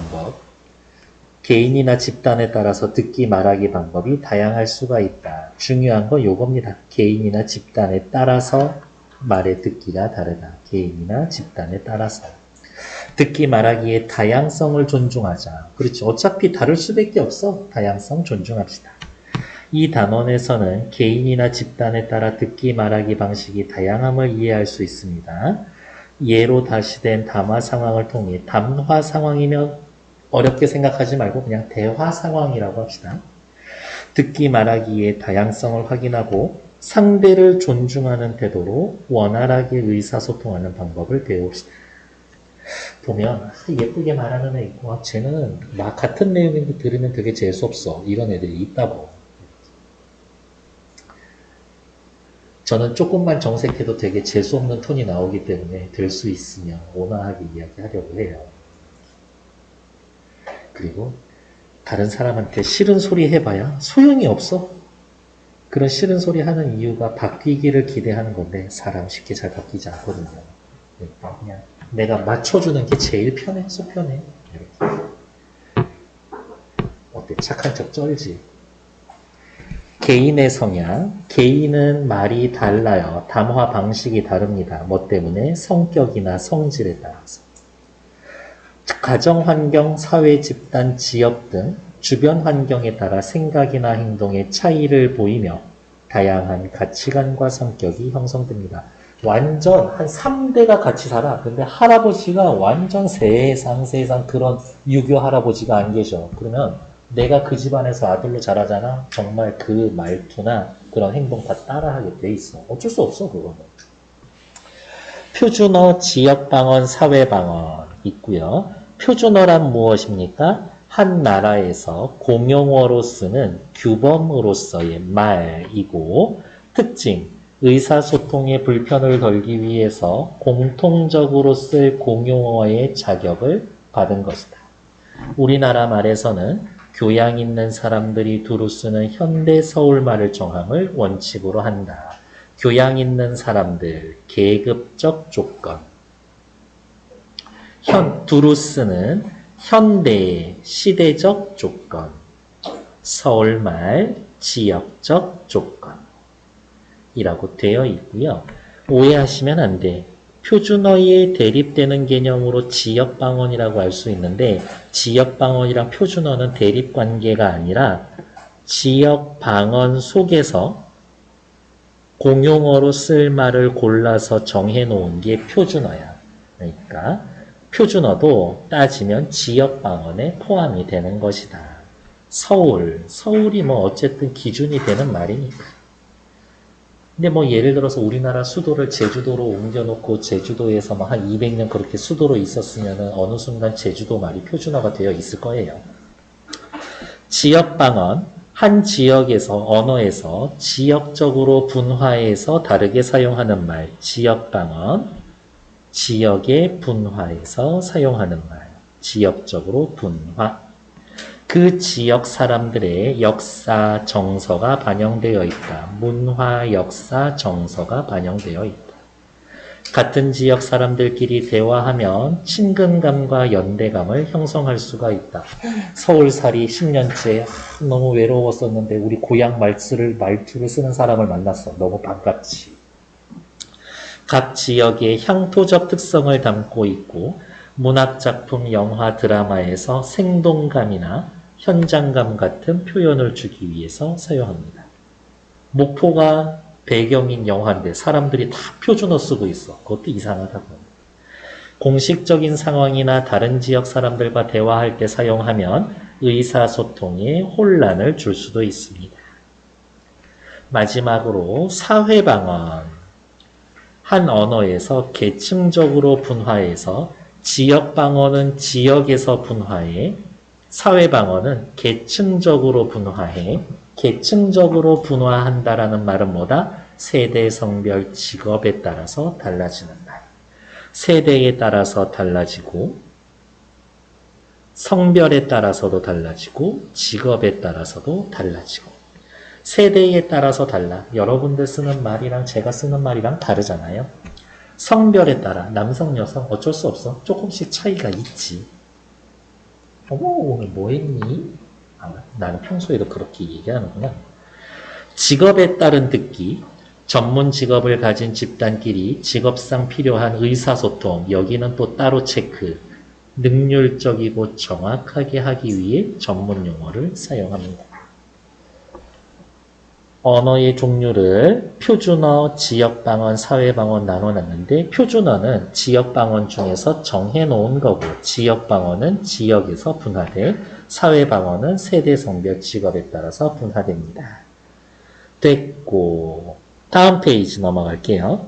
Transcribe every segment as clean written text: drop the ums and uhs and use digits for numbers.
방법. 개인이나 집단에 따라서 듣기 말하기 방법이 다양할 수가 있다. 중요한 건 요겁니다. 개인이나 집단에 따라서 말의 듣기가 다르다. 개인이나 집단에 따라서. 듣기 말하기의 다양성을 존중하자. 그렇죠. 어차피 다를 수밖에 없어. 다양성 존중합시다. 이 단원에서는 개인이나 집단에 따라 듣기 말하기 방식이 다양함을 이해할 수 있습니다. 예로 다시된 담화 상황을 통해 담화 상황이면 어렵게 생각하지 말고 그냥 대화 상황이라고 합시다. 듣기 말하기의 다양성을 확인하고 상대를 존중하는 태도로 원활하게 의사소통하는 방법을 배웁시다. 보면 예쁘게 말하는 애 있고 쟤는 막 같은 내용인데 들으면 되게 재수없어. 이런 애들이 있다고. 저는 조금만 정색해도 되게 재수없는 톤이 나오기 때문에 될 수 있으면 온화하게 이야기하려고 해요. 그리고 다른 사람한테 싫은 소리 해봐야 소용이 없어. 그런 싫은 소리 하는 이유가 바뀌기를 기대하는 건데 사람 쉽게 잘 바뀌지 않거든요. 그러니까 그냥 내가 맞춰주는 게 제일 편해. 속 편해. 이렇게. 어때? 착한 척 쩔지? 개인의 성향. 개인은 말이 달라요. 담화 방식이 다릅니다. 뭐 때문에? 성격이나 성질에 따라서. 가정 환경, 사회 집단, 지역 등 주변 환경에 따라 생각이나 행동의 차이를 보이며 다양한 가치관과 성격이 형성됩니다. 완전 한 3대가 같이 살아. 근데 할아버지가 완전 세상 그런 유교 할아버지가 안 계셔. 그러면 내가 그 집안에서 아들로 자라잖아. 정말 그 말투나 그런 행동 다 따라하게 돼 있어. 어쩔 수 없어 그거는. 표준어, 지역방언, 사회방언 있고요. 표준어란 무엇입니까? 한 나라에서 공용어로 쓰는 규범으로서의 말이고 특징, 의사소통의 불편을 덜기 위해서 공통적으로 쓸 공용어의 자격을 받은 것이다. 우리나라 말에서는 교양 있는 사람들이 두루 쓰는 현대 서울말을 정함을 원칙으로 한다. 교양 있는 사람들, 계급적 조건. 두루 쓰는 현대의 시대적 조건. 서울말, 지역적 조건이라고 되어 있고요. 오해하시면 안 돼. 표준어에 대립되는 개념으로 지역방언이라고 할 수 있는데 지역방언이랑 표준어는 대립관계가 아니라 지역방언 속에서 공용어로 쓸 말을 골라서 정해놓은 게 표준어야. 그러니까 표준어도 따지면 지역방언에 포함이 되는 것이다. 서울이 뭐 어쨌든 기준이 되는 말이니까. 근데 뭐 예를 들어서 우리나라 수도를 제주도로 옮겨놓고 제주도에서 뭐 한 200년 그렇게 수도로 있었으면 어느 순간 제주도 말이 표준어가 되어 있을 거예요. 지역방언, 한 지역에서 언어에서 지역적으로 분화해서 다르게 사용하는 말, 지역방언, 지역의 분화해서 사용하는 말, 지역적으로 분화. 그 지역 사람들의 역사, 정서가 반영되어 있다. 문화, 역사, 정서가 반영되어 있다. 같은 지역 사람들끼리 대화하면 친근감과 연대감을 형성할 수가 있다. 서울살이 10년째 너무 외로웠었는데 우리 고향 말투를 쓰는 사람을 만났어. 너무 반갑지. 각 지역의 향토적 특성을 담고 있고 문학작품, 영화, 드라마에서 생동감이나 현장감 같은 표현을 주기 위해서 사용합니다. 목포가 배경인 영화인데 사람들이 다 표준어 쓰고 있어. 그것도 이상하다고. 공식적인 상황이나 다른 지역 사람들과 대화할 때 사용하면 의사소통에 혼란을 줄 수도 있습니다. 마지막으로 사회방언. 한 언어에서 계층적으로 분화해서 지역방언은 지역에서 분화해 사회방언은 계층적으로 분화해. 계층적으로 분화한다라는 말은 뭐다? 세대, 성별, 직업에 따라서 달라지는 말. 세대에 따라서 달라지고 성별에 따라서도 달라지고 직업에 따라서도 달라지고 세대에 따라서 달라. 여러분들 쓰는 말이랑 제가 쓰는 말이랑 다르잖아요. 성별에 따라 남성, 여성 어쩔 수 없어. 조금씩 차이가 있지. 어머, 오늘 뭐 했니? 아, 나는 평소에도 그렇게 얘기하는구나. 직업에 따른 듣기, 전문 직업을 가진 집단끼리 직업상 필요한 의사소통, 여기는 또 따로 체크, 능률적이고 정확하게 하기 위해 전문 용어를 사용합니다. 언어의 종류를 표준어, 지역방언, 사회방언 나눠놨는데 표준어는 지역방언 중에서 정해놓은 거고 지역방언은 지역에서 분화돼 사회방언은 세대, 성별, 직업에 따라서 분화됩니다. 됐고 다음 페이지 넘어갈게요.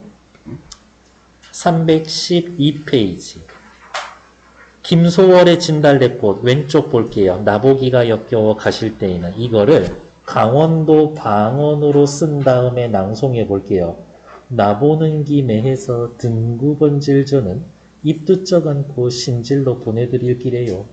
312페이지 김소월의 진달래꽃 왼쪽 볼게요. 나보기가 역겨워 가실 때에는 이거를 강원도 방언으로 쓴 다음에 낭송해 볼게요. 나보는 김에 해서 등구 번질 저는 입도 쩍 않고 신질로 보내드릴 기래요.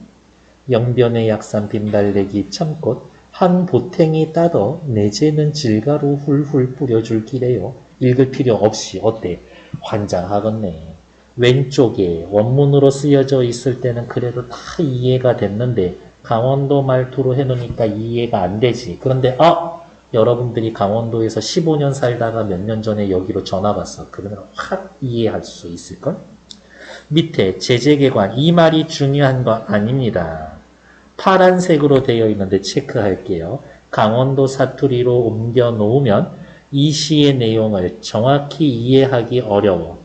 영변의 약산 빈달래기 참꽃 한 보탱이 따더 내재는 질가루 훌훌 뿌려줄 기래요. 읽을 필요 없이 어때? 환장하겠네. 왼쪽에 원문으로 쓰여져 있을 때는 그래도 다 이해가 됐는데 강원도 말투로 해놓으니까 이해가 안 되지. 그런데 여러분들이 강원도에서 15년 살다가 몇 년 전에 여기로 전화 왔어. 그러면 확 이해할 수 있을걸? 밑에 제재계관 이 말이 중요한 거 아닙니다. 파란색으로 되어 있는데 체크할게요. 강원도 사투리로 옮겨 놓으면 이 시의 내용을 정확히 이해하기 어려워.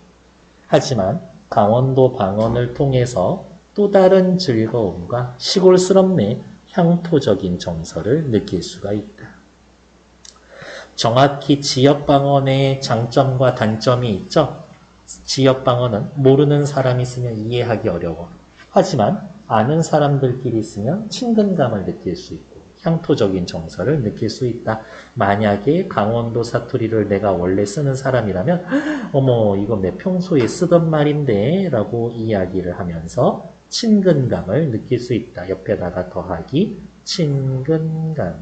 하지만 강원도 방언을 통해서 또 다른 즐거움과 시골스럽네 향토적인 정서를 느낄 수가 있다. 정확히 지역방언의 장점과 단점이 있죠. 지역방언은 모르는 사람이 있으면 이해하기 어려워. 하지만 아는 사람들끼리 있으면 친근감을 느낄 수 있고 향토적인 정서를 느낄 수 있다. 만약에 강원도 사투리를 내가 원래 쓰는 사람이라면 어머 이거 내 평소에 쓰던 말인데 라고 이야기를 하면서 친근감을 느낄 수 있다. 옆에다가 더하기 친근감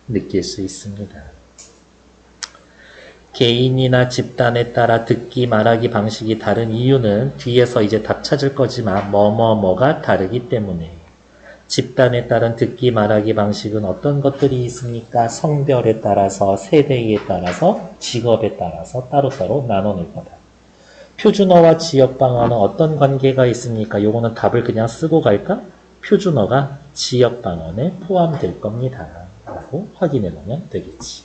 느낄 수 있습니다. 개인이나 집단에 따라 듣기 말하기 방식이 다른 이유는 뒤에서 이제 답 찾을 거지만 뭐가 다르기 때문에 집단에 따른 듣기 말하기 방식은 어떤 것들이 있습니까? 성별에 따라서 세대에 따라서 직업에 따라서 따로따로 나눠낼 거다. 표준어와 지역방언은 어떤 관계가 있습니까? 요거는 답을 그냥 쓰고 갈까? 표준어가 지역방언에 포함될 겁니다. 라고 확인해 보면 되겠지.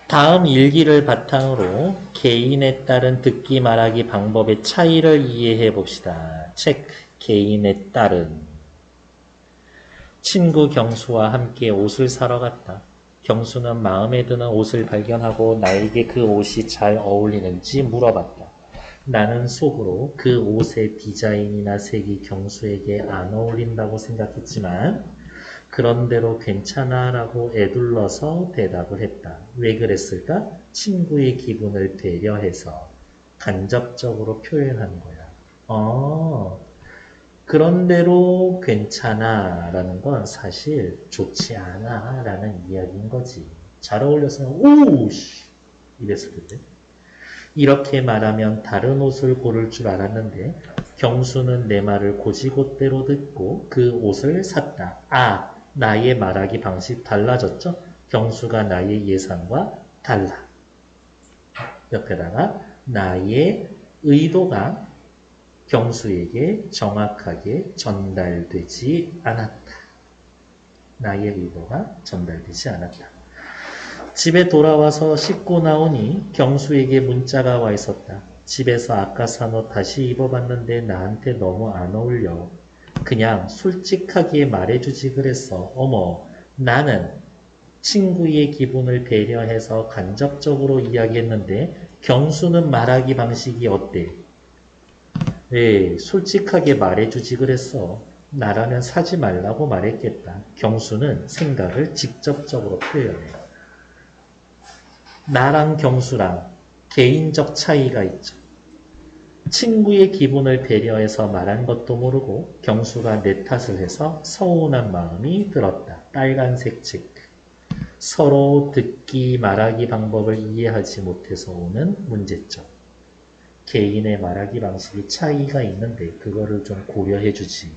다음 일기를 바탕으로 개인에 따른 듣기 말하기 방법의 차이를 이해해 봅시다. 체크. 개인에 따른 친구 경수와 함께 옷을 사러 갔다. 경수는 마음에 드는 옷을 발견하고 나에게 그 옷이 잘 어울리는지 물어봤다. 나는 속으로 그 옷의 디자인이나 색이 경수에게 안 어울린다고 생각했지만 그런대로 괜찮아 라고 애둘러서 대답을 했다. 왜 그랬을까? 친구의 기분을 배려해서 간접적으로 표현한 거야. 그런대로 괜찮아 라는 건 사실 좋지 않아 라는 이야기인 거지. 잘 어울렸으면 오우씨 이랬을 텐데. 이렇게 말하면 다른 옷을 고를 줄 알았는데 경수는 내 말을 곧이곧대로 듣고 그 옷을 샀다. 나의 말하기 방식 달라졌죠? 경수가 나의 예상과 달라. 옆에다가 나의 의도가 경수에게 정확하게 전달되지 않았다. 나의 의도가 전달되지 않았다. 집에 돌아와서 씻고 나오니 경수에게 문자가 와 있었다. 집에서 아까 산 옷 다시 입어봤는데 나한테 너무 안 어울려. 그냥 솔직하게 말해주지 그랬어. 어머, 나는 친구의 기분을 배려해서 간접적으로 이야기했는데 경수는 말하기 방식이 어때? 왜 솔직하게 말해주지 그랬어. 나라면 사지 말라고 말했겠다. 경수는 생각을 직접적으로 표현해. 나랑 경수랑 개인적 차이가 있죠. 친구의 기분을 배려해서 말한 것도 모르고 경수가 내 탓을 해서 서운한 마음이 들었다. 빨간색 체크. 서로 듣기 말하기 방법을 이해하지 못해서 오는 문제점. 개인의 말하기 방식이 차이가 있는데 그거를 좀 고려해 주지.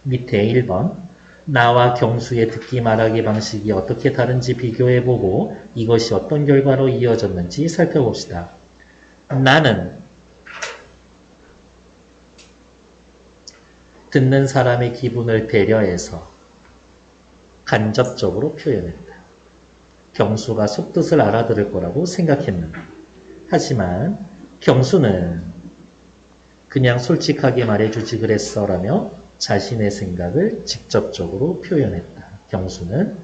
밑에 1번 나와 경수의 듣기 말하기 방식이 어떻게 다른지 비교해보고 이것이 어떤 결과로 이어졌는지 살펴봅시다. 나는 듣는 사람의 기분을 배려해서 간접적으로 표현했다. 경수가 속뜻을 알아들을 거라고 생각했는데 하지만 경수는 그냥 솔직하게 말해주지 그랬어 라며 자신의 생각을 직접적으로 표현했다. 경수는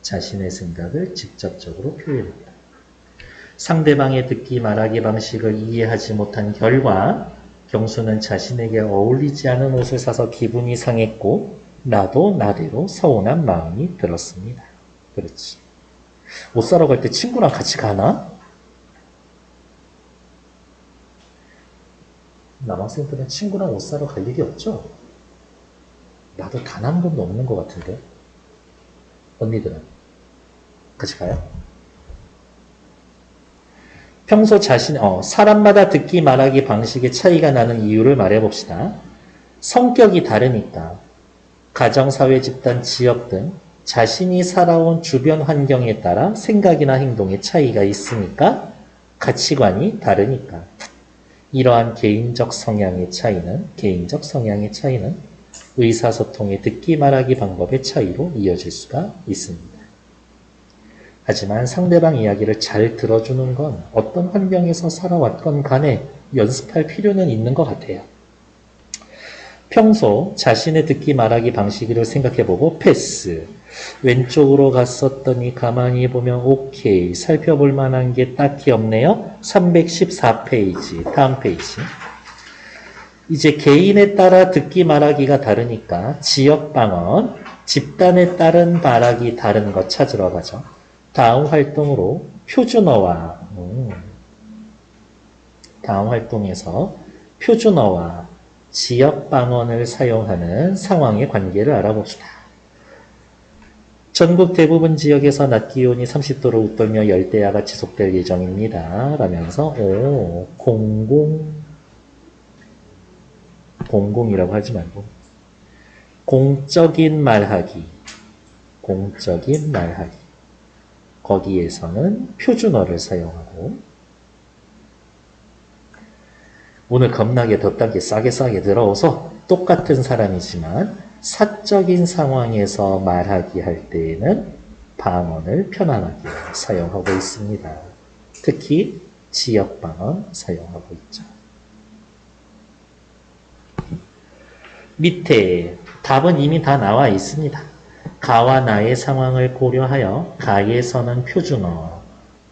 자신의 생각을 직접적으로 표현했다. 상대방의 듣기 말하기 방식을 이해하지 못한 결과 경수는 자신에게 어울리지 않은 옷을 사서 기분이 상했고 나도 나대로 서운한 마음이 들었습니다. 그렇지. 옷 사러 갈 때 친구랑 같이 가나? 남학생들은 친구랑 옷 사러 갈 일이 없죠? 나도 단 한 번도 없는 것 같은데. 언니들은 같이 가요? 평소 사람마다 듣기 말하기 방식의 차이가 나는 이유를 말해봅시다. 성격이 다르니까 가정, 사회, 집단, 지역 등 자신이 살아온 주변 환경에 따라 생각이나 행동에 차이가 있으니까 가치관이 다르니까 이러한 개인적 성향의 차이는 의사소통의 듣기 말하기 방법의 차이로 이어질 수가 있습니다. 하지만 상대방 이야기를 잘 들어주는 건 어떤 환경에서 살아왔건 간에 연습할 필요는 있는 것 같아요. 평소 자신의 듣기 말하기 방식을 생각해보고 패스. 왼쪽으로 갔었더니 가만히 보면 오케이. 살펴볼 만한 게 딱히 없네요. 314페이지. 다음 페이지. 이제 개인에 따라 듣기 말하기가 다르니까 지역 방언, 집단에 따른 말하기 다른 것 찾으러 가죠. 다음 활동으로 표준어와 다음 활동에서 표준어와 지역 방언을 사용하는 상황의 관계를 알아봅시다. 전국 대부분 지역에서 낮 기온이 30도로 웃돌며 열대야가 지속될 예정입니다. 라면서 공공이라고 하지 말고 공적인 말하기 거기에서는 표준어를 사용하고 오늘 겁나게 덥다게 싸게 들어오서 똑같은 사람이지만 사적인 상황에서 말하기 할 때에는 방언을 편안하게 사용하고 있습니다. 특히 지역 방언 사용하고 있죠. 밑에 답은 이미 다 나와 있습니다. 가와 나의 상황을 고려하여 가에서는 표준어,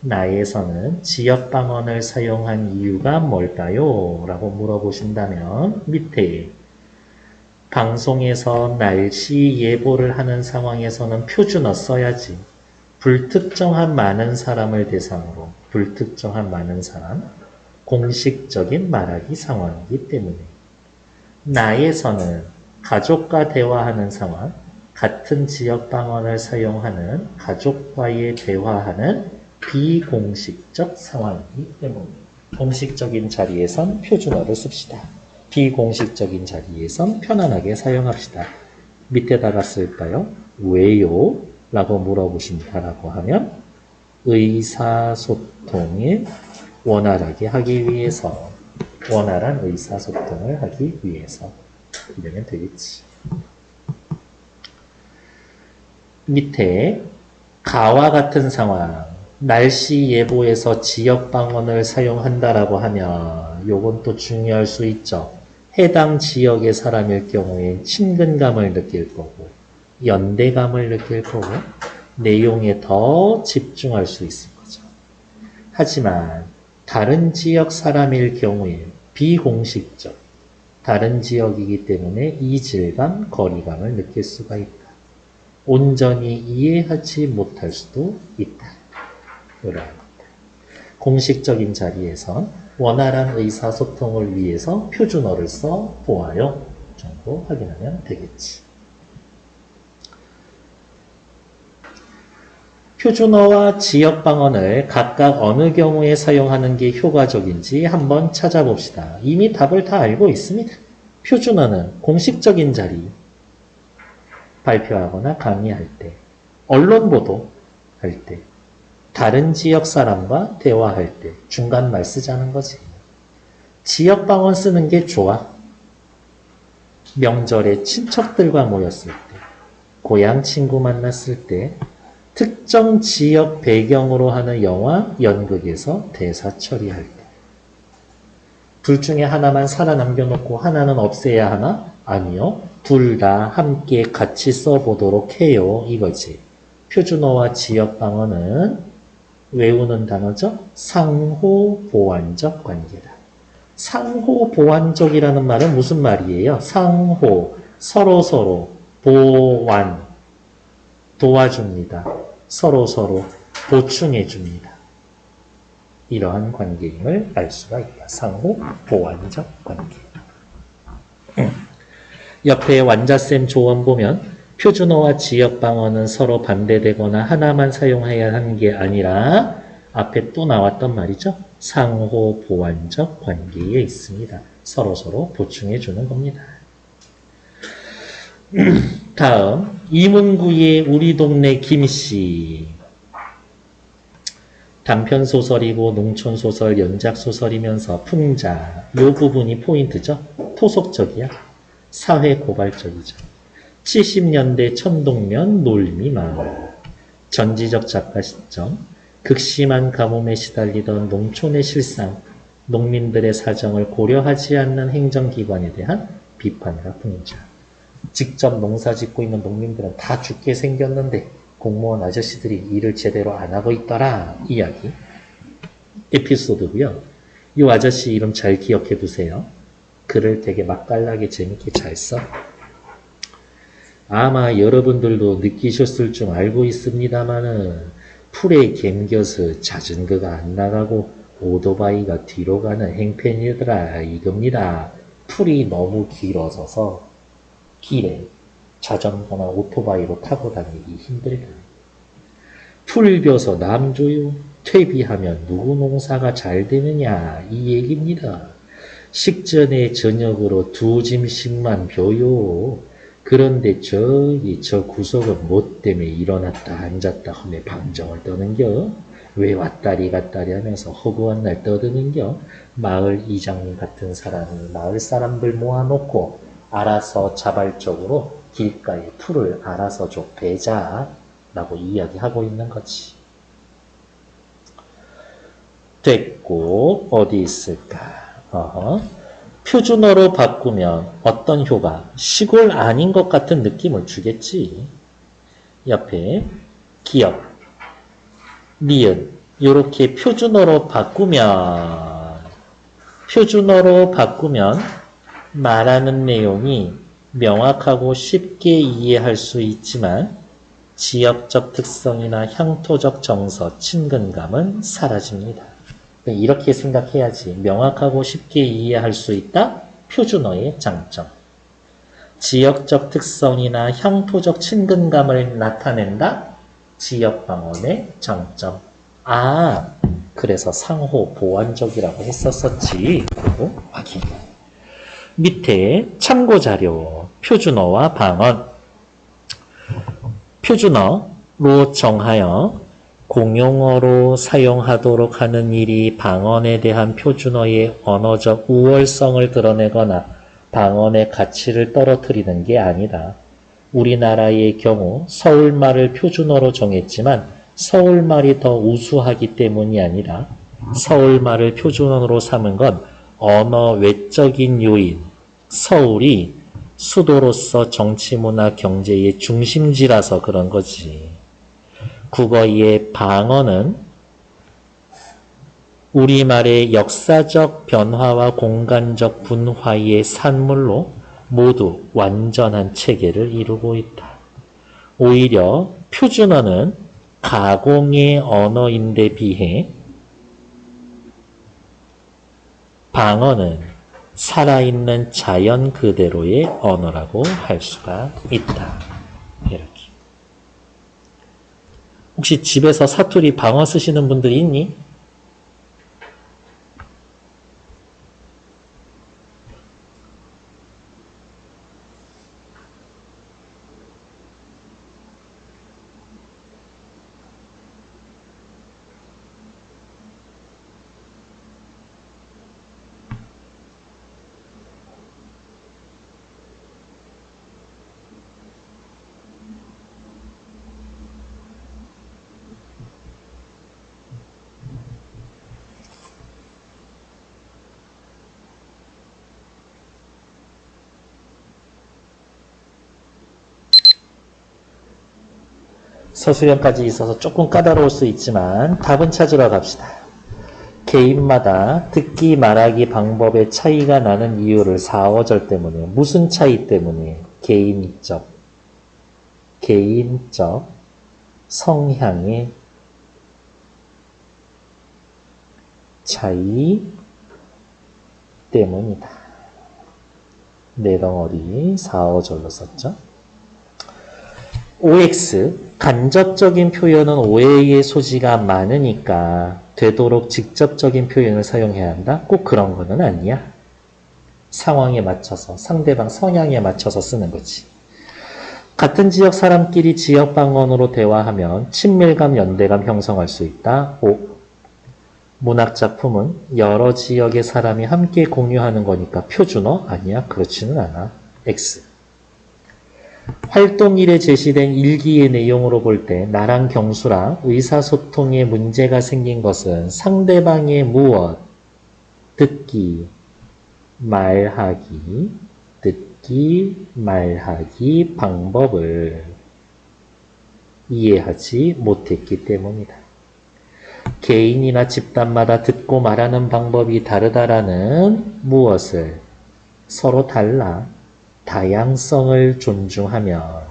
나에서는 지역 방언을 사용한 이유가 뭘까요? 라고 물어보신다면 밑에 방송에서 날씨 예보를 하는 상황에서는 표준어 써야지. 불특정한 많은 사람을 대상으로 공식적인 말하기 상황이기 때문에 나에서는 가족과 대화하는 상황, 같은 지역 방언을 사용하는 가족과의 대화하는 비공식적 상황이기 때문에 공식적인 자리에선 표준어를 씁시다. 비공식적인 자리에선 편안하게 사용합시다. 밑에다가 쓸까요? 왜요? 라고 물어보신다라고 하면 의사소통을 원활하게 하기 위해서 원활한 의사소통을 하기 위해서 이러면 되겠지. 밑에 가와 같은 상황 날씨 예보에서 지역 방언을 사용한다라고 하면 요건 또 중요할 수 있죠. 해당 지역의 사람일 경우에 친근감을 느낄 거고 연대감을 느낄 거고 내용에 더 집중할 수 있을 거죠. 하지만 다른 지역 사람일 경우에 비공식적 다른 지역이기 때문에 이질감, 거리감을 느낄 수가 있다. 온전히 이해하지 못할 수도 있다. 이런 공식적인 자리에서 원활한 의사소통을 위해서 표준어를 써 보아요. 정도 확인하면 되겠지. 표준어와 지역방언을 각각 어느 경우에 사용하는 게 효과적인지 한번 찾아봅시다. 이미 답을 다 알고 있습니다. 표준어는 공식적인 자리, 발표하거나 강의할 때, 언론 보도할 때, 다른 지역 사람과 대화할 때 중간말 쓰자는 거지. 지역방언 쓰는 게 좋아. 명절에 친척들과 모였을 때, 고향 친구 만났을 때, 특정 지역 배경으로 하는 영화, 연극에서 대사 처리할 때. 둘 중에 하나만 살아남겨놓고 하나는 없애야 하나? 아니요. 둘 다 함께 같이 써보도록 해요. 이거지. 표준어와 지역방언은 외우는 단어죠? 상호보완적 관계다. 상호보완적이라는 말은 무슨 말이에요? 상호, 서로서로, 보완, 도와줍니다. 서로서로 보충해줍니다. 이러한 관계임을 알 수가 있다. 상호보완적 관계. 옆에 완자쌤 조언 보면 표준어와 지역방언은 서로 반대되거나 하나만 사용해야 하는 게 아니라 앞에 또 나왔던 말이죠. 상호보완적 관계에 있습니다. 서로서로 보충해주는 겁니다. 다음 이문구의 우리 동네 김씨. 단편소설이고 농촌소설, 연작소설이면서 풍자. 이 부분이 포인트죠. 토속적이야. 사회고발적이죠. 70년대 천동면 놀미마을. 전지적 작가 시점. 극심한 가뭄에 시달리던 농촌의 실상, 농민들의 사정을 고려하지 않는 행정기관에 대한 비판과 풍자. 직접 농사 짓고 있는 농민들은 다 죽게 생겼는데 공무원 아저씨들이 일을 제대로 안 하고 있더라. 이야기. 에피소드고요. 이 아저씨 이름 잘 기억해 두세요. 글을 되게 맛깔나게 재밌게 잘 써. 아마 여러분들도 느끼셨을 줄 알고 있습니다만은 풀에 갬겨서 자전거가 안 나가고 오토바이가 뒤로 가는 행편이더라 이겁니다. 풀이 너무 길어져서 길에 자전거나 오토바이로 타고 다니기 힘들다. 풀 벼서 남 줘요. 퇴비하면 누구 농사가 잘 되느냐 이 얘기입니다. 식전에 저녁으로 2짐씩만 벼요. 그런데 저기 저 구석은 뭐 때문에 일어났다 앉았다 하며 방정을 떠는겨. 왜 왔다리 갔다리 하면서 허구한 날 떠드는겨. 마을 이장님 같은 사람이 마을 사람들 모아놓고 알아서 자발적으로 길가에 풀을 알아서 줘 베자라고 이야기하고 있는 거지. 됐고 어디 있을까? 표준어로 바꾸면 어떤 효과? 시골 아닌 것 같은 느낌을 주겠지. 옆에 기역, 니은 이렇게 표준어로 바꾸면 말하는 내용이 명확하고 쉽게 이해할 수 있지만 지역적 특성이나 향토적 정서, 친근감은 사라집니다. 이렇게 생각해야지. 명확하고 쉽게 이해할 수 있다? 표준어의 장점. 지역적 특성이나 향토적 친근감을 나타낸다? 지역방언의 장점. 아, 그래서 상호 보완적이라고 했었었지. 그거 확인. 밑에 참고자료. 표준어와 방언. 표준어로 정하여 공용어로 사용하도록 하는 일이 방언에 대한 표준어의 언어적 우월성을 드러내거나 방언의 가치를 떨어뜨리는 게 아니다. 우리나라의 경우 서울말을 표준어로 정했지만 서울말이 더 우수하기 때문이 아니라 서울말을 표준어로 삼은 건 언어 외적인 요인, 서울이 수도로서 정치, 문화, 경제의 중심지라서 그런 거지. 국어의 방언은 우리말의 역사적 변화와 공간적 분화의 산물로 모두 완전한 체계를 이루고 있다. 오히려 표준어는 가공의 언어인데 비해 방언은 살아있는 자연 그대로의 언어라고 할 수가 있다. 이렇게. 혹시 집에서 사투리 방어 쓰시는 분들이 있니? 서술형까지 있어서 조금 까다로울 수 있지만 답은 찾으러 갑시다. 개인마다 듣기 말하기 방법의 차이가 나는 이유를 4, 5절 때문에 무슨 차이 때문에 개인적 성향의 차이 때문이다. 네 덩어리 4, 5절로 썼죠. OX 간접적인 표현은 오해의 소지가 많으니까 되도록 직접적인 표현을 사용해야 한다. 꼭 그런 거는 아니야. 상황에 맞춰서 상대방 성향에 맞춰서 쓰는 거지. 같은 지역 사람끼리 지역 방언으로 대화하면 친밀감, 연대감 형성할 수 있다. O. 문학작품은 여러 지역의 사람이 함께 공유하는 거니까 표준어? 아니야. 그렇지는 않아. X. 활동일에 제시된 일기의 내용으로 볼 때 나랑 경수랑 의사소통에 문제가 생긴 것은 상대방의 무엇, 듣기, 말하기 방법을 이해하지 못했기 때문이다. 개인이나 집단마다 듣고 말하는 방법이 다르다라는 무엇을 서로 달라 다양성을 존중하면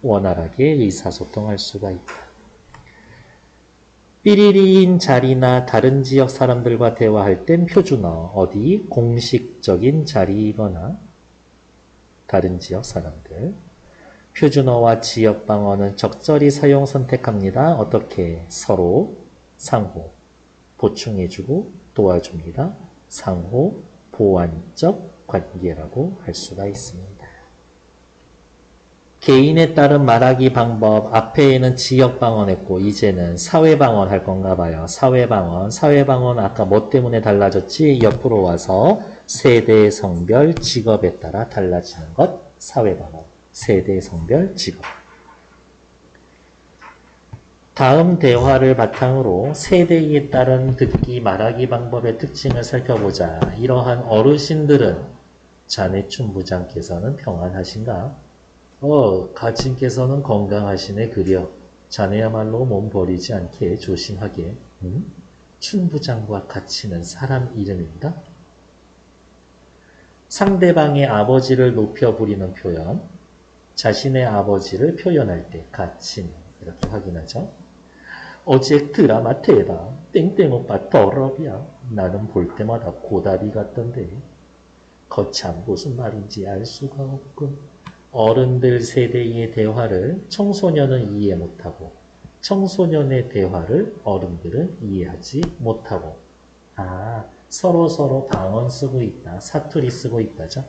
원활하게 의사소통할 수가 있다. 삐리리인 자리나 다른 지역 사람들과 대화할 땐 표준어, 어디 공식적인 자리이거나 다른 지역 사람들. 표준어와 지역 방언은 적절히 사용 선택합니다. 어떻게? 서로 상호 보충해주고 도와줍니다. 상호 보완적 관계라고 할 수가 있습니다. 개인에 따른 말하기 방법, 앞에는 지역 방언 했고 이제는 사회 방언 할 건가 봐요. 사회 방언 아까 뭐 때문에 달라졌지? 옆으로 와서 세대, 성별, 직업에 따라 달라지는 것. 사회 방언, 세대, 성별, 직업. 다음 대화를 바탕으로 세대에 따른 듣기, 말하기 방법의 특징을 살펴보자. 이러한 어르신들은 자네 춘부장께서는 평안하신가? 가친께서는 건강하시네 그려. 자네야말로 몸 버리지 않게 조심하게. 춘부장과 가친은 사람 이름인가? 상대방의 아버지를 높여 부리는 표현. 자신의 아버지를 표현할 때 가친 이렇게 확인하죠. 어제 드라마 대박. 땡땡 오빠 더럽이야. 나는 볼 때마다 고다리 같던데. 거참 무슨 말인지 알 수가 없군. 어른들 세대의 대화를 청소년은 이해 못하고 청소년의 대화를 어른들은 이해하지 못하고 서로 방언 쓰고 있다. 사투리 쓰고 있다죠.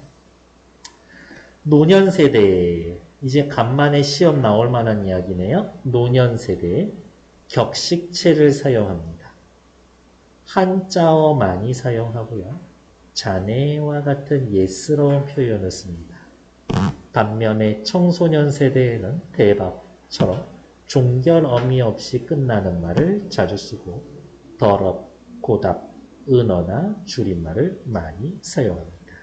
노년 세대 이제 간만에 시험 나올 만한 이야기네요. 노년 세대 격식체를 사용합니다. 한자어 많이 사용하고요. 자네와 같은 예스러운 표현을 씁니다. 반면에 청소년 세대에는 대박처럼 종결 어미 없이 끝나는 말을 자주 쓰고 더럽, 고답, 은어나 줄임말을 많이 사용합니다.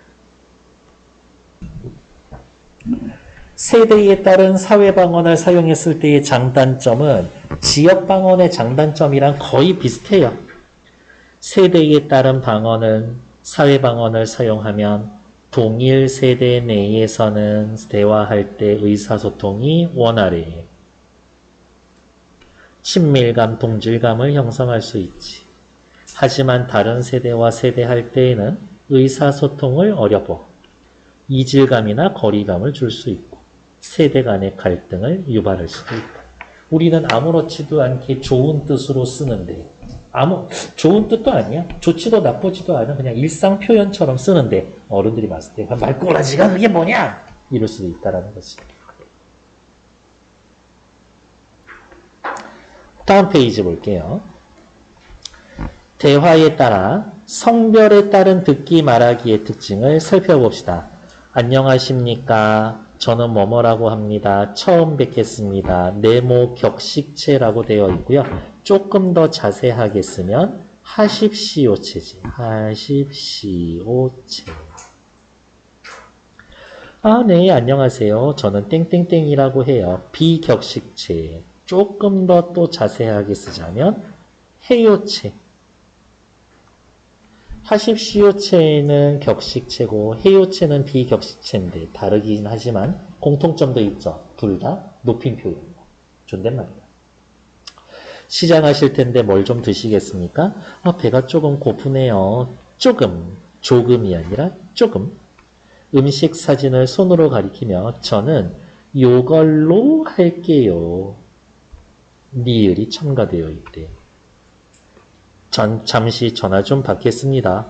세대에 따른 사회방언을 사용했을 때의 장단점은 지역방언의 장단점이랑 거의 비슷해요. 세대에 따른 방언은 사회방언을 사용하면 동일 세대 내에서는 대화할 때 의사소통이 원활해. 친밀감, 동질감을 형성할 수 있지. 하지만 다른 세대와 세대할 때에는 의사소통을 어려워 이질감이나 거리감을 줄 수 있고 세대 간의 갈등을 유발할 수도 있다. 우리는 아무렇지도 않게 좋은 뜻으로 쓰는데, 좋은 뜻도 아니야. 좋지도 나쁘지도 않은 그냥 일상 표현처럼 쓰는데, 어른들이 봤을 때, 말꼬라지가 그게 뭐냐? 이럴 수도 있다라는 거지. 다음 페이지 볼게요. 대화에 따라 성별에 따른 듣기 말하기의 특징을 살펴봅시다. 안녕하십니까? 저는 뭐뭐라고 합니다. 처음 뵙겠습니다. 네모 격식체라고 되어 있고요. 조금 더 자세하게 쓰면 하십시오체지. 하십시오체. 네, 안녕하세요. 저는 땡땡땡이라고 해요. 비격식체. 조금 더 또 자세하게 쓰자면 해요체. 하십시오체는 격식체고 해요체는 비격식체인데 다르긴 하지만 공통점도 있죠. 둘 다 높임 표현입니다. 존댓말이다. 시장하실 텐데 뭘 좀 드시겠습니까? 배가 조금 고프네요. 조금이 아니라 조금. 음식 사진을 손으로 가리키며 저는 요걸로 할게요. 니을이 첨가되어 있대. 잠시 전화 좀 받겠습니다.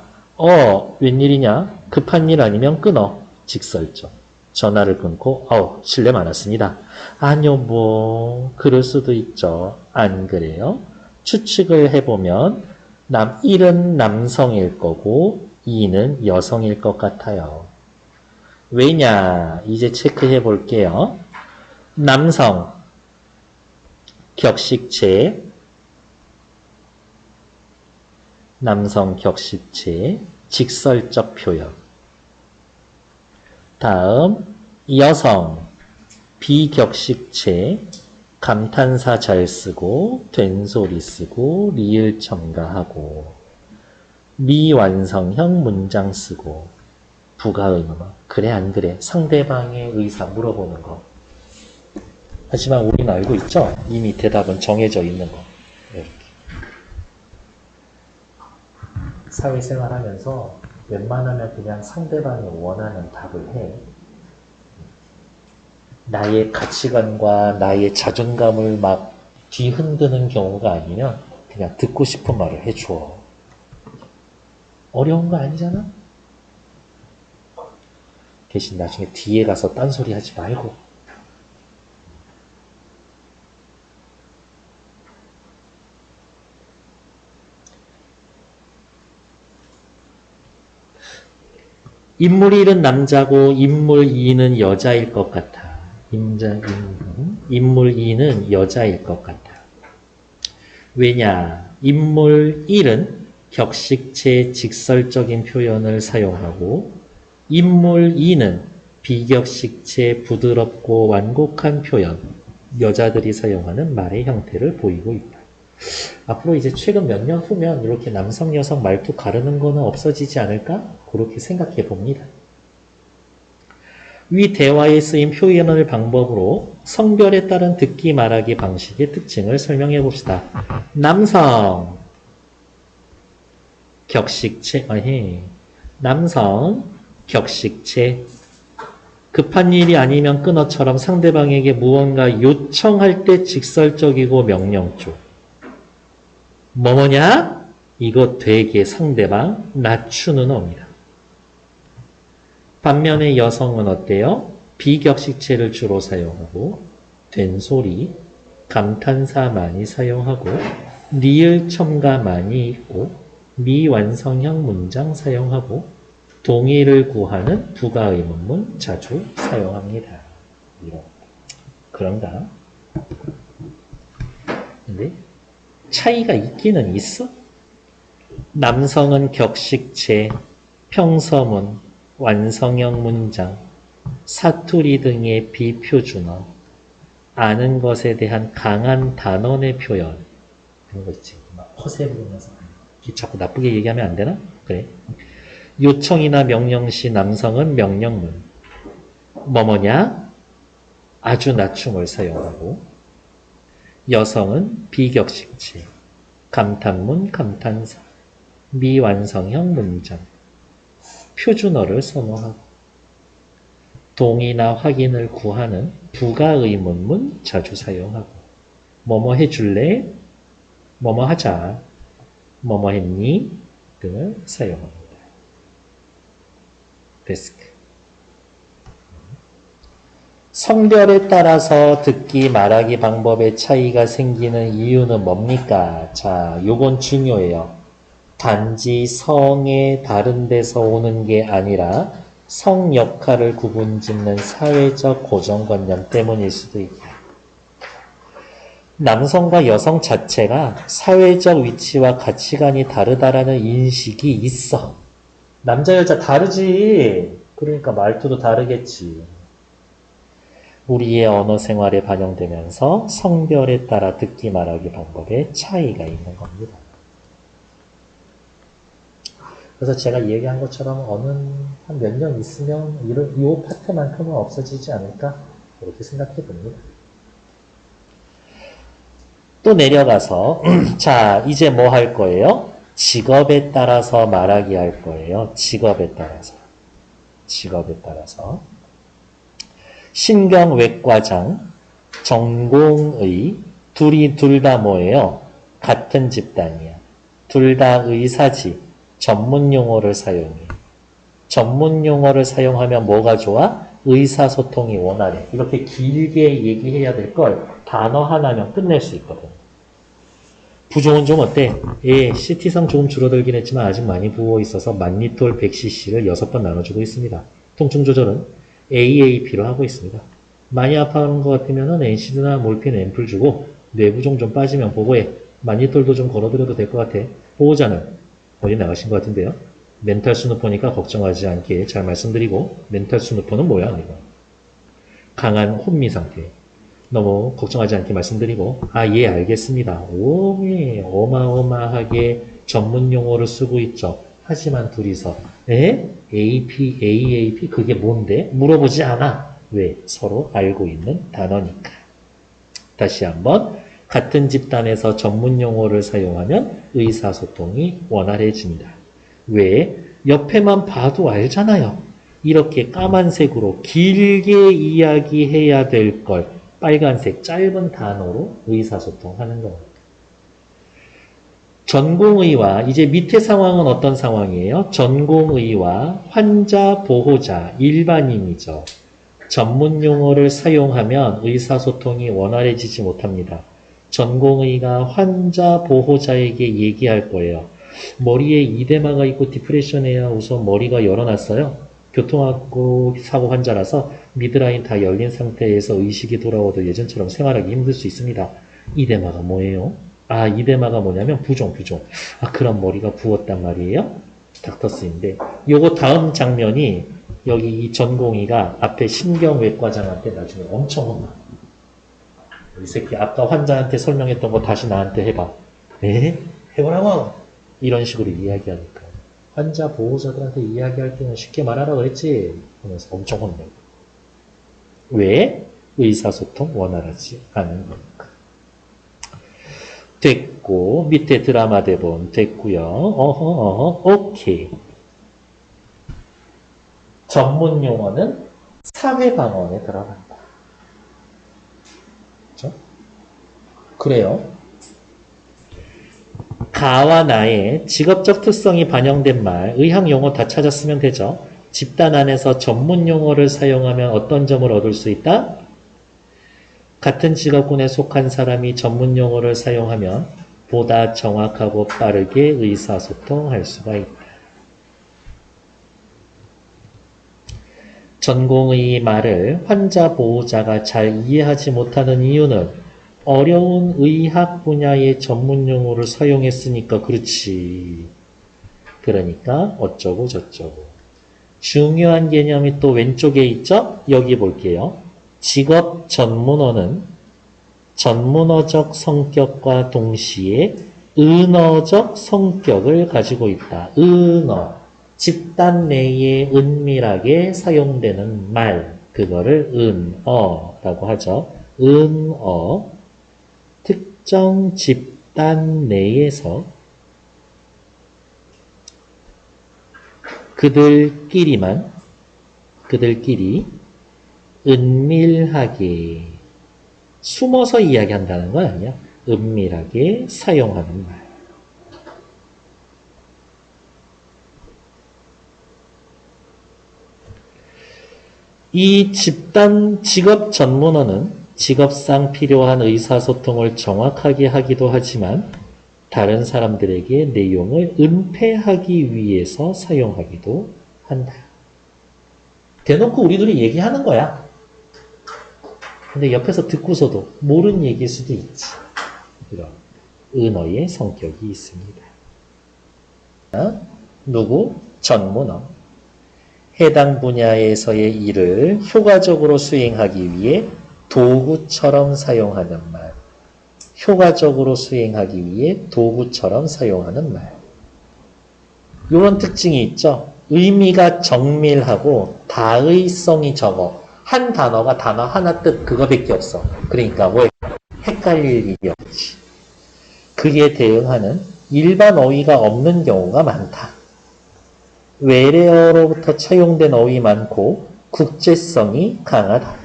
웬일이냐? 급한 일 아니면 끊어. 직설적. 전화를 끊고 실례 많았습니다. 아니요, 그럴 수도 있죠. 안 그래요? 추측을 해보면 1은 남성일 거고 2는 여성일 것 같아요. 왜냐? 이제 체크해 볼게요. 남성, 격식체, 직설적 표현. 다음, 여성, 비격식체, 감탄사 잘 쓰고, 된소리 쓰고, 리을 첨가하고, 미완성형 문장 쓰고, 부가의문. 그래, 안 그래? 상대방의 의사 물어보는 거. 하지만 우리는 알고 있죠? 이미 대답은 정해져 있는 거. 이렇게. 사회생활 하면서 웬만하면 그냥 상대방이 원하는 답을 해. 나의 가치관과 나의 자존감을 막 뒤흔드는 경우가 아니면 그냥 듣고 싶은 말을 해줘. 어려운 거 아니잖아? 대신 나중에 뒤에 가서 딴소리 하지 말고. 인물 1은 남자고 인물 2는 여자일 것 같아. 인물 2는 여자일 것 같아. 왜냐? 인물 1은 격식체 직설적인 표현을 사용하고 인물 2는 비격식체 부드럽고 완곡한 표현, 여자들이 사용하는 말의 형태를 보이고 있다. 앞으로 이제 최근 몇 년 후면 이렇게 남성, 여성 말투 가르는 거는 없어지지 않을까? 그렇게 생각해 봅니다. 위 대화에 쓰인 표현을 방법으로 성별에 따른 듣기 말하기 방식의 특징을 설명해 봅시다. 남성, 격식체, 급한 일이 아니면 끊어처럼 상대방에게 무언가 요청할 때 직설적이고 명령조. 뭐뭐냐? 이거 되게 상대방 낮추는 어입니다. 반면에 여성은 어때요? 비격식체를 주로 사용하고 된소리, 감탄사 많이 사용하고 리을 첨가 많이 있고 미완성형 문장 사용하고 동의를 구하는 부가의문문 자주 사용합니다. 이런. 그런가? 근데 차이가 있기는 있어? 남성은 격식체, 평서문, 완성형 문장, 사투리 등의 비표준어, 아는 것에 대한 강한 단언의 표현. 그런 거 있지. 막 허세 부르면서. 자꾸 나쁘게 얘기하면 안 되나? 그래. 요청이나 명령 시 남성은 명령문. 뭐뭐냐? 아주 낮춤을 사용하고, 여성은 비격식체, 감탄문, 감탄사, 미완성형 문장, 표준어를 선호하고, 동의나 확인을 구하는 부가의문문 자주 사용하고, 뭐뭐 해줄래? 뭐뭐 하자. 뭐뭐 했니? 등을 사용합니다. 데스크. 성별에 따라서 듣기, 말하기 방법의 차이가 생기는 이유는 뭡니까? 자, 요건 중요해요. 단지 성에 다른 데서 오는 게 아니라 성 역할을 구분짓는 사회적 고정관념 때문일 수도 있다. 남성과 여성 자체가 사회적 위치와 가치관이 다르다라는 인식이 있어. 남자, 여자 다르지. 그러니까 말투도 다르겠지. 우리의 언어 생활에 반영되면서 성별에 따라 듣기 말하기 방법에 차이가 있는 겁니다. 그래서 제가 얘기한 것처럼 어느 한 몇 년 있으면 이 파트만큼은 없어지지 않을까? 그렇게 생각해 봅니다. 또 내려가서 자, 이제 뭐 할 거예요? 직업에 따라서 말하기 할 거예요. 직업에 따라서. 신경외과장, 전공의, 둘 다 뭐예요? 같은 집단이야. 둘 다 의사지. 전문 용어를 사용해. 전문 용어를 사용하면 뭐가 좋아? 의사소통이 원활해. 이렇게 길게 얘기해야 될 걸 단어 하나면 끝낼 수 있거든. 부종은 좀 어때? 예, CT상 조금 줄어들긴 했지만 아직 많이 부어있어서 만리톨 100cc를 6번 나눠주고 있습니다. 통증 조절은 AAP로 하고 있습니다. 많이 아파하는 것 같으면 NCD나 몰핀 앰플 주고 뇌부종 좀 빠지면 보고해. 만리톨도 좀 걸어드려도 될 것 같아. 보호자는 어디 나가신 것 같은데요. 멘탈 스누퍼니까 걱정하지 않게 잘 말씀드리고, 멘탈 스누퍼는 뭐야? 이거. 강한 혼미 상태. 너무 걱정하지 않게 말씀드리고, 예, 알겠습니다. 예, 어마어마하게 전문 용어를 쓰고 있죠. 하지만 둘이서, AP, AAP, 그게 뭔데? 물어보지 않아. 왜? 서로 알고 있는 단어니까. 다시 한번, 같은 집단에서 전문 용어를 사용하면 의사소통이 원활해집니다. 왜? 옆에만 봐도 알잖아요. 이렇게 까만색으로 길게 이야기해야 될 걸 빨간색 짧은 단어로 의사소통하는 겁니다. 전공의와 이제 밑에 상황은 어떤 상황이에요? 전공의와 환자, 보호자, 일반인이죠. 전문 용어를 사용하면 의사소통이 원활해지지 못합니다. 전공의가 환자, 보호자에게 얘기할 거예요. 머리에 이데마가 있고 디프레션에야 우선 머리가 열어놨어요. 교통사고 환자라서 미드라인 다 열린 상태에서 의식이 돌아와도 예전처럼 생활하기 힘들 수 있습니다. 이데마가 뭐예요? 이데마가 뭐냐면 부종. 그럼 머리가 부었단 말이에요? 닥터스인데 요거 다음 장면이 여기 이 전공의가 앞에 신경외과장한테 나중에 엄청 혼나. 이 새끼 아까 환자한테 설명했던 거 다시 나한테 해봐. 해보라고! 이런 식으로 이야기하니까. 환자 보호자들한테 이야기할 때는 쉽게 말하라고 했지? 하면서 엄청 혼내고. 왜? 의사소통 원활하지 않은 거니까. 됐고, 밑에 드라마 대본 됐고요. 오케이. 전문 용어는 사회방언에 들어간다. 그렇죠? 그래요. 가와 나의 직업적 특성이 반영된 말, 의학 용어 다 찾았으면 되죠. 집단 안에서 전문 용어를 사용하면 어떤 점을 얻을 수 있다? 같은 직업군에 속한 사람이 전문 용어를 사용하면 보다 정확하고 빠르게 의사소통할 수가 있다. 전공의 말을 환자 보호자가 잘 이해하지 못하는 이유는 어려운 의학 분야의 전문 용어를 사용했으니까 그렇지. 그러니까 어쩌고 저쩌고. 중요한 개념이 또 왼쪽에 있죠? 여기 볼게요. 직업 전문어는 전문어적 성격과 동시에 은어적 성격을 가지고 있다. 은어. 집단 내에 은밀하게 사용되는 말. 그거를 은어라고 하죠. 은어. 특정 집단 내에서 그들끼리 은밀하게 숨어서 이야기한다는 건 아니야. 은밀하게 사용하는 말. 이 집단 직업 전문어는 직업상 필요한 의사소통을 정확하게 하기도 하지만 다른 사람들에게 내용을 은폐하기 위해서 사용하기도 한다. 대놓고 우리들이 얘기하는 거야. 근데 옆에서 듣고서도 모르는 얘기일 수도 있지. 이런 은어의 성격이 있습니다. 누구? 전문어. 해당 분야에서의 일을 효과적으로 수행하기 위해 도구처럼 사용하는 말. 효과적으로 수행하기 위해 도구처럼 사용하는 말. 이런 특징이 있죠. 의미가 정밀하고 다의성이 적어. 한 단어가 단어 하나 뜻 그거밖에 없어. 그러니까 뭐 헷갈릴 일이 없지. 그에 대응하는 일반 어휘가 없는 경우가 많다. 외래어로부터 차용된 어휘 많고 국제성이 강하다.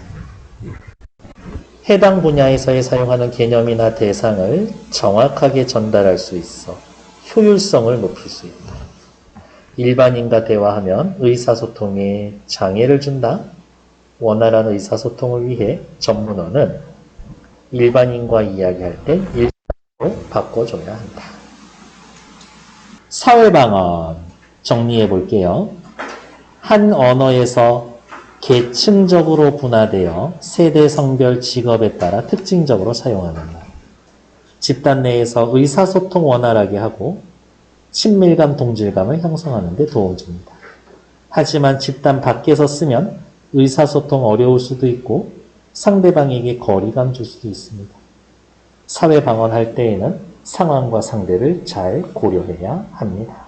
해당 분야에서의 사용하는 개념이나 대상을 정확하게 전달할 수 있어 효율성을 높일 수 있다. 일반인과 대화하면 의사소통에 장애를 준다. 원활한 의사소통을 위해 전문어는 일반인과 이야기할 때 일반어로 바꿔줘야 한다. 사회방언 정리해 볼게요. 한 언어에서 계층적으로 분화되어 세대, 성별, 직업에 따라 특징적으로 사용하는 말. 집단 내에서 의사소통 원활하게 하고 친밀감, 동질감을 형성하는 데 도움 줍니다. 하지만 집단 밖에서 쓰면 의사소통 어려울 수도 있고 상대방에게 거리감 줄 수도 있습니다. 사회방언할 때에는 상황과 상대를 잘 고려해야 합니다.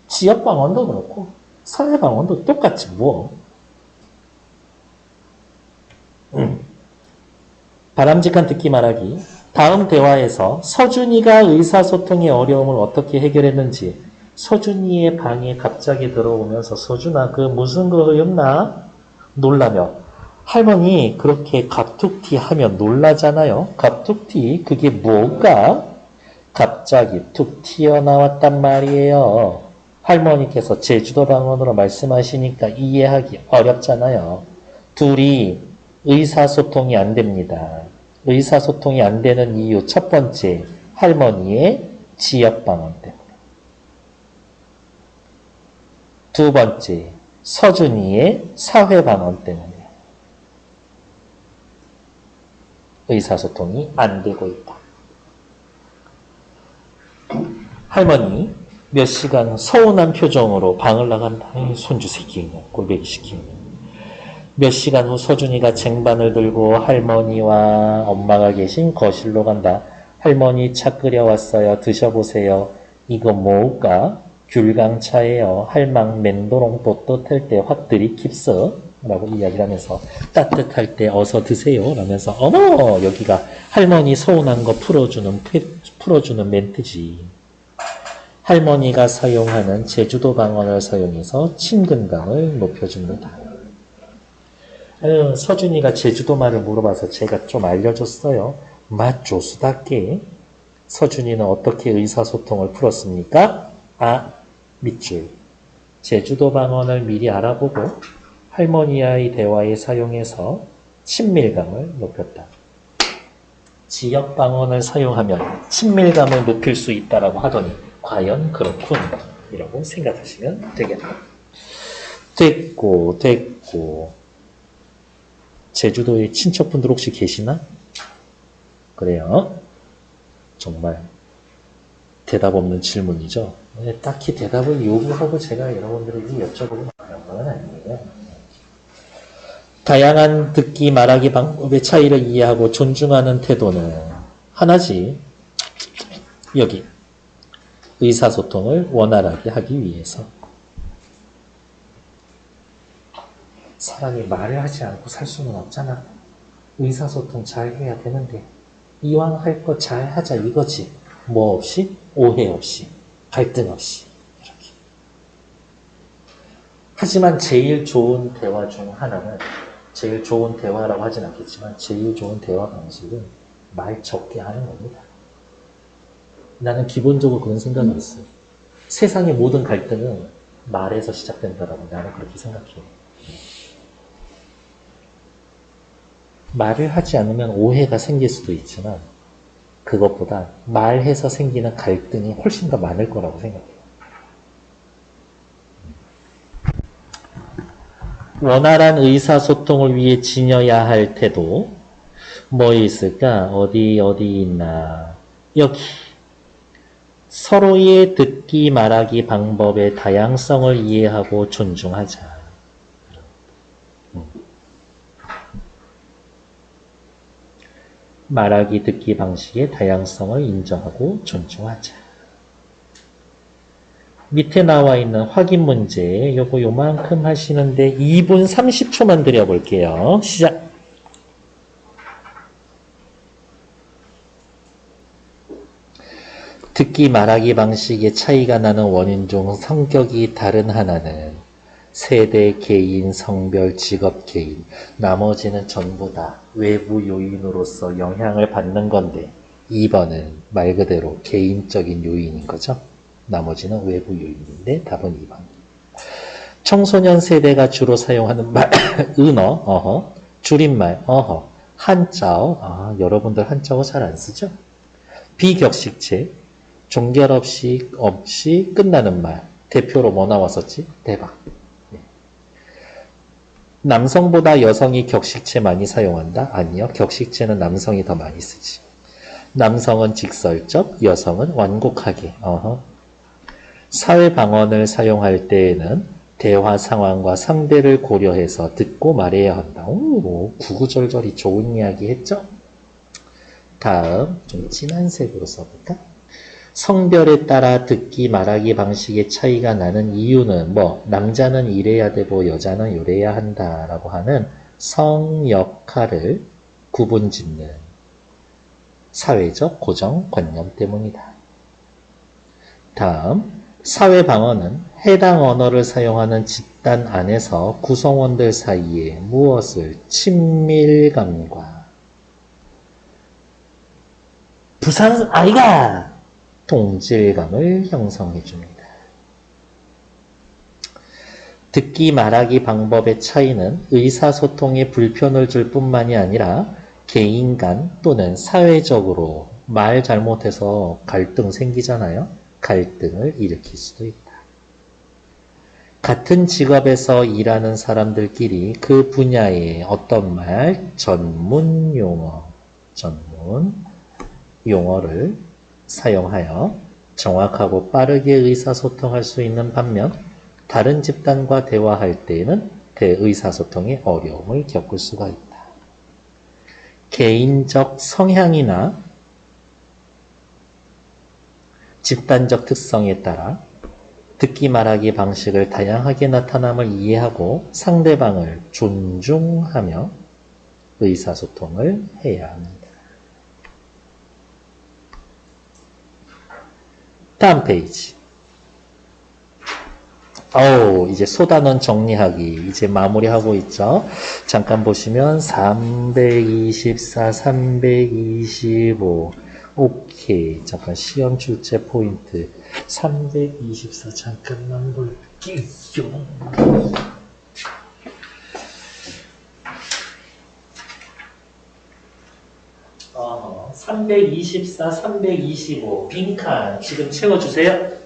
지역방언도 그렇고 사회방언도 똑같지 뭐. 바람직한 듣기 말하기. 다음 대화에서 서준이가 의사소통의 어려움을 어떻게 해결했는지 서준이의 방에 갑자기 들어오면서 서준아 그 무슨 거 없나? 놀라며 할머니 그렇게 갑툭튀 하면 놀라잖아요. 갑툭튀 그게 뭐가? 갑자기 툭 튀어나왔단 말이에요. 할머니께서 제주도 방언으로 말씀하시니까 이해하기 어렵잖아요. 둘이 의사소통이 안 됩니다. 의사소통이 안 되는 이유 첫 번째, 할머니의 지역방언 때문에. 두 번째, 서준이의 사회방언 때문에 의사소통이 안 되고 있다. 할머니 몇 시간 서운한 표정으로 방을 나간다. 손주 새끼 꼴배기 시키네. 몇 시간 후 서준이가 쟁반을 들고 할머니와 엄마가 계신 거실로 간다. 할머니 차 끓여왔어요. 드셔보세요. 이거 뭐일까? 귤강차예요. 할망 맨도롱 떳떳할 때 확 들이킵서 라고 이야기를 하면서 따뜻할 때 어서 드세요 라면서 어머 여기가 할머니 서운한 거 풀어주는 멘트지. 할머니가 사용하는 제주도 방언을 사용해서 친근감을 높여줍니다. 서준이가 제주도 말을 물어봐서 제가 좀 알려줬어요. 맛조수답게 서준이는 어떻게 의사소통을 풀었습니까? 밑줄. 제주도 방언을 미리 알아보고 할머니와의 대화에 사용해서 친밀감을 높였다. 지역 방언을 사용하면 친밀감을 높일 수 있다라고 하더니 과연 그렇군 이라고 생각하시면 되겠다. 됐고 제주도에 친척분들 혹시 계시나? 그래요. 정말 대답 없는 질문이죠. 딱히 대답을 요구하고 제가 여러분들에게 여쭤보고 그런 건 아니에요. 다양한 듣기 말하기 방법의 차이를 이해하고 존중하는 태도는 하나지. 여기 의사소통을 원활하게 하기 위해서. 사람이 말을 하지 않고 살 수는 없잖아. 의사소통 잘 해야 되는데 이왕 할 거 잘 하자 이거지. 뭐 없이? 오해 없이. 갈등 없이. 이렇게. 하지만 제일 좋은 대화 중 하나는 제일 좋은 대화라고 하진 않겠지만 제일 좋은 대화 방식은 말 적게 하는 겁니다. 나는 기본적으로 그런 생각이 있어요. 세상의 모든 갈등은 말에서 시작된다라고 나는 그렇게 생각해요. 말을 하지 않으면 오해가 생길 수도 있지만 그것보다 말해서 생기는 갈등이 훨씬 더 많을 거라고 생각해요. 원활한 의사소통을 위해 지녀야 할 태도 뭐 있을까? 어디 있나? 여기 서로의 듣기 말하기 방법의 다양성을 이해하고 존중하자. 말하기 듣기 방식의 다양성을 인정하고 존중하자. 밑에 나와 있는 확인 문제 요거 요만큼 하시는데 2분 30초만 드려볼게요. 시작. 듣기 말하기 방식의 차이가 나는 원인 중 성격이 다른 하나는 세대, 개인, 성별, 직업, 개인 나머지는 전부 다 외부 요인으로서 영향을 받는 건데 2번은 말 그대로 개인적인 요인인 거죠. 나머지는 외부 요인인데 답은 2번. 청소년 세대가 주로 사용하는 말, 은어, 어허, 줄임말, 어허, 한자어, 여러분들 한자어 잘 안 쓰죠? 비격식체, 종결 없이 끝나는 말. 대표로 뭐 나왔었지? 대박. 네. 남성보다 여성이 격식체 많이 사용한다? 아니요. 격식체는 남성이 더 많이 쓰지. 남성은 직설적, 여성은 완곡하게. 사회 방언을 사용할 때에는 대화 상황과 상대를 고려해서 듣고 말해야 한다. 오, 구구절절이 좋은 이야기 했죠? 다음 좀 진한 색으로 써볼까? 성별에 따라 듣기 말하기 방식의 차이가 나는 이유는 뭐 남자는 이래야 되고 여자는 요래야 한다라고 하는 성 역할을 구분짓는 사회적 고정관념 때문이다. 다음 사회 방언은 해당 언어를 사용하는 집단 안에서 구성원들 사이에 무엇을 친밀감과 부산 아이가 동질감을 형성해 줍니다. 듣기 말하기 방법의 차이는 의사소통에 불편을 줄 뿐만이 아니라 개인 간 또는 사회적으로 말 잘못해서 갈등 생기잖아요. 갈등을 일으킬 수도 있다. 같은 직업에서 일하는 사람들끼리 그 분야의 어떤 말, 전문 용어를 사용하여 정확하고 빠르게 의사소통할 수 있는 반면 다른 집단과 대화할 때에는 의사소통에 어려움을 겪을 수가 있다. 개인적 성향이나 집단적 특성에 따라 듣기 말하기 방식을 다양하게 나타남을 이해하고 상대방을 존중하며 의사소통을 해야 합니다. 다음 페이지. 이제 소단원 정리하기 이제 마무리하고 있죠. 잠깐 보시면 324, 325 오케이. 잠깐 시험 출제 포인트 324 잠깐만 볼게요. 324, 325 빈칸 지금 채워주세요.